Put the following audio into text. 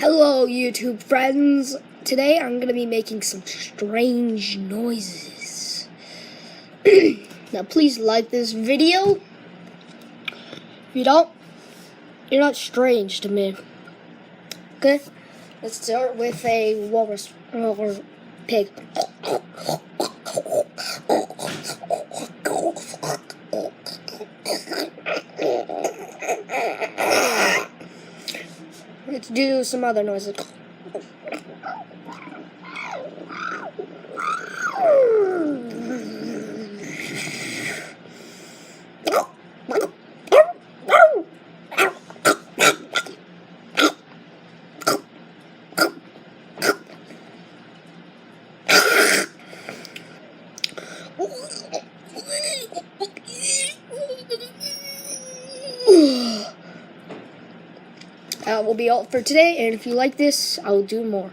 Hello YouTube friends, today I'm going to be making some strange noises. Now please like this video. If you don't, you're not strange to me. Okay, let's start with a walrus or pig. Let's do some other noises. That will be all for today, and if you like this, I will do more.